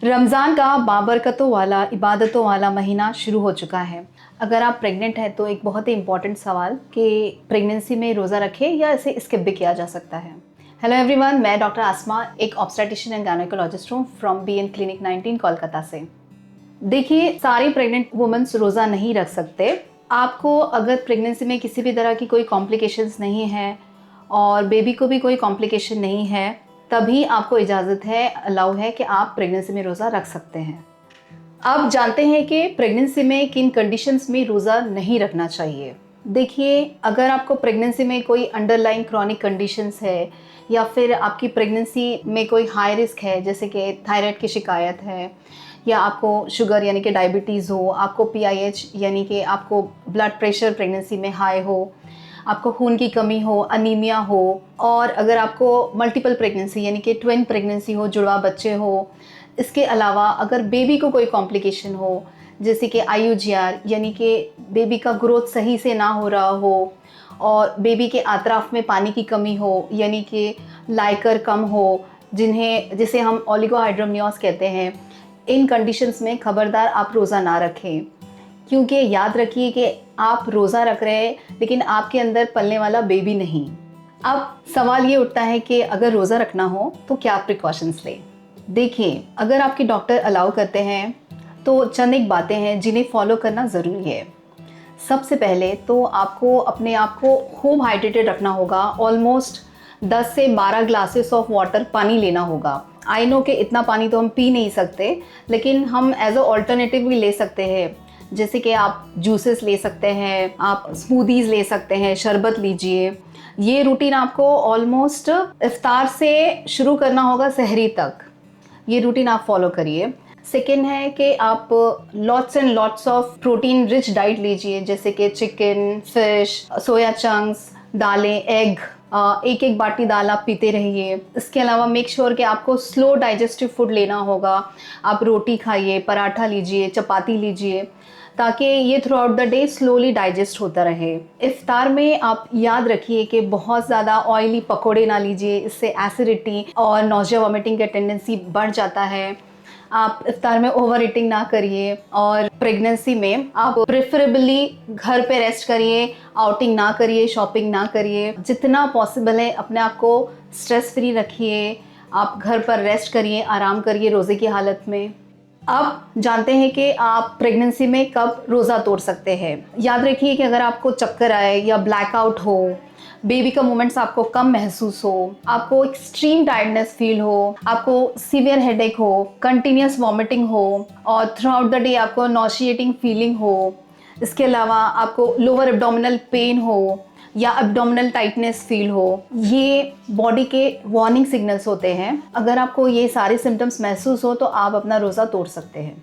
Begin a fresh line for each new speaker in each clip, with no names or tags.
रमज़ान का बाबरकतों वाला इबादतों वाला महीना शुरू हो चुका है। अगर आप प्रेग्नेंट हैं तो एक बहुत ही इम्पॉर्टेंट सवाल कि प्रेगनेंसी में रोज़ा रखें या इसे स्किप भी किया जा सकता है। हेलो एवरीवन, मैं डॉक्टर आसमा एक ऑब्स्टेट्रिशियन एंड गायनेकोलॉजिस्ट हूँ फ्रॉम बीएन क्लिनिक 19 कोलकाता से। देखिए, सारी प्रेग्नेंट वुमेन्स रोज़ा नहीं रख सकते। आपको अगर प्रेगनेंसी में किसी भी तरह की कोई कॉम्प्लिकेशंस नहीं है और बेबी को भी कोई कॉम्प्लिकेशन नहीं है, तभी आपको इजाज़त है, अलाउ है कि आप प्रेगनेंसी में रोज़ा रख सकते हैं। अब जानते हैं कि प्रेगनेंसी में किन कंडीशंस में रोज़ा नहीं रखना चाहिए। देखिए, अगर आपको प्रेगनेंसी में कोई अंडरलाइंग क्रॉनिक कंडीशंस है या फिर आपकी प्रेगनेंसी में कोई हाई रिस्क है, जैसे कि थायराइड की शिकायत है या आपको शुगर यानी कि डायबिटीज़ हो, आपको पीआईएच यानी कि आपको ब्लड प्रेशर प्रेगनेंसी में हाई हो, आपको खून की कमी हो, अनीमिया हो, और अगर आपको मल्टीपल प्रेगनेंसी यानी कि ट्विन प्रेगनेंसी हो, जुड़वा बच्चे हो, इसके अलावा अगर बेबी को कोई कॉम्प्लिकेशन हो जैसे कि आईयूजीआर यानी कि बेबी का ग्रोथ सही से ना हो रहा हो और बेबी के अतराफ में पानी की कमी हो यानी कि लाइकर कम हो, जिसे हम ओलिगोहाइड्रोमनियोस कहते हैं, इन कंडीशंस में खबरदार आप रोज़ा ना रखें। क्योंकि याद रखिए कि आप रोज़ा रख रहे हैं लेकिन आपके अंदर पलने वाला बेबी नहीं। अब सवाल ये उठता है कि अगर रोज़ा रखना हो तो क्या प्रिकॉशंस लें। देखिए, अगर आपके डॉक्टर अलाउ करते हैं तो चंद एक बातें हैं जिन्हें फॉलो करना ज़रूरी है। सबसे पहले तो आपको अपने आप को खूब हाइड्रेटेड रखना होगा। ऑलमोस्ट 10 से 12 ग्लासेस ऑफ वाटर पानी लेना होगा। आई नो कि इतना पानी तो हम पी नहीं सकते, लेकिन हम एज अ ऑल्टरनेटिव भी ले सकते हैं। जैसे कि आप जूसेस ले सकते हैं, आप स्मूदीज़ ले सकते हैं, शरबत लीजिए। ये रूटीन आपको ऑलमोस्ट इफ्तार से शुरू करना होगा सहरी तक। ये रूटीन आप फॉलो करिए। सेकेंड है कि आप lots and lots of protein rich diet लीजिए, जैसे कि चिकन, फिश, सोया चंक्स, दालें, एग। एक एक बाटी दाल आप पीते रहिए। इसके अलावा मेक श्योर कि आपको स्लो डाइजेस्टिव फूड लेना होगा। आप रोटी खाइए, पराठा लीजिए, चपाती लीजिए, ताकि ये through out the day slowly digest होता रहे। इफ्तार में आप याद रखिए कि बहुत ज़्यादा ऑयली पकोड़े ना लीजिए, इससे एसिडिटी और नौजिया वॉमिटिंग का टेंडेंसी बढ़ जाता है। आप इफ्तार में ओवर ईटिंग ना करिए और प्रेगनेंसी में आप प्रेफरेबली घर पे रेस्ट करिए, आउटिंग ना करिए, शॉपिंग ना करिए। जितना पॉसिबल है अपने आप को स्ट्रेस फ्री रखिए। आप घर पर रेस्ट करिए, आराम करिए रोज़े की हालत में। अब जानते हैं कि आप प्रेगनेंसी में कब रोज़ा तोड़ सकते हैं। याद रखिए कि अगर आपको चक्कर आए या ब्लैकआउट हो, बेबी का मोमेंट्स आपको कम महसूस हो, आपको एक्सट्रीम टायर्डनेस फील हो, आपको सीवियर हेडेक हो, कंटिन्यूस वॉमिटिंग हो और थ्रू आउट द डे आपको नॉशिएटिंग फीलिंग हो, इसके अलावा आपको लोअर एब्डोमिनल पेन हो या एब्डोमिनल टाइटनेस फील हो, ये बॉडी के वार्निंग सिग्नल्स होते हैं। अगर आपको ये सारे सिम्टम्स महसूस हो तो आप अपना रोज़ा तोड़ सकते हैं।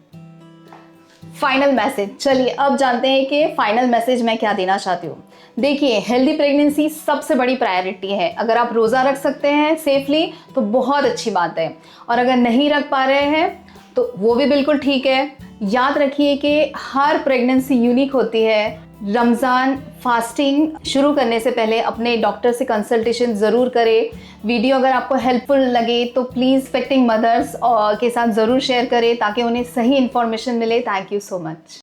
फाइनल मैसेज, चलिए अब जानते हैं कि फाइनल मैसेज मैं क्या देना चाहती हूँ। देखिए, हेल्दी प्रेगनेंसी सबसे बड़ी प्रायोरिटी है। अगर आप रोज़ा रख सकते हैं सेफली तो बहुत अच्छी बात है, और अगर नहीं रख पा रहे हैं तो वो भी बिल्कुल ठीक है। याद रखिए कि हर प्रेगनेंसी यूनिक होती है। रमज़ान फास्टिंग शुरू करने से पहले अपने डॉक्टर से कंसल्टेशन ज़रूर करें। वीडियो अगर आपको हेल्पफुल लगे तो प्लीज़ एक्सपेक्टिंग मदर्स के साथ ज़रूर शेयर करें ताकि उन्हें सही इन्फॉर्मेशन मिले। Thank you so much.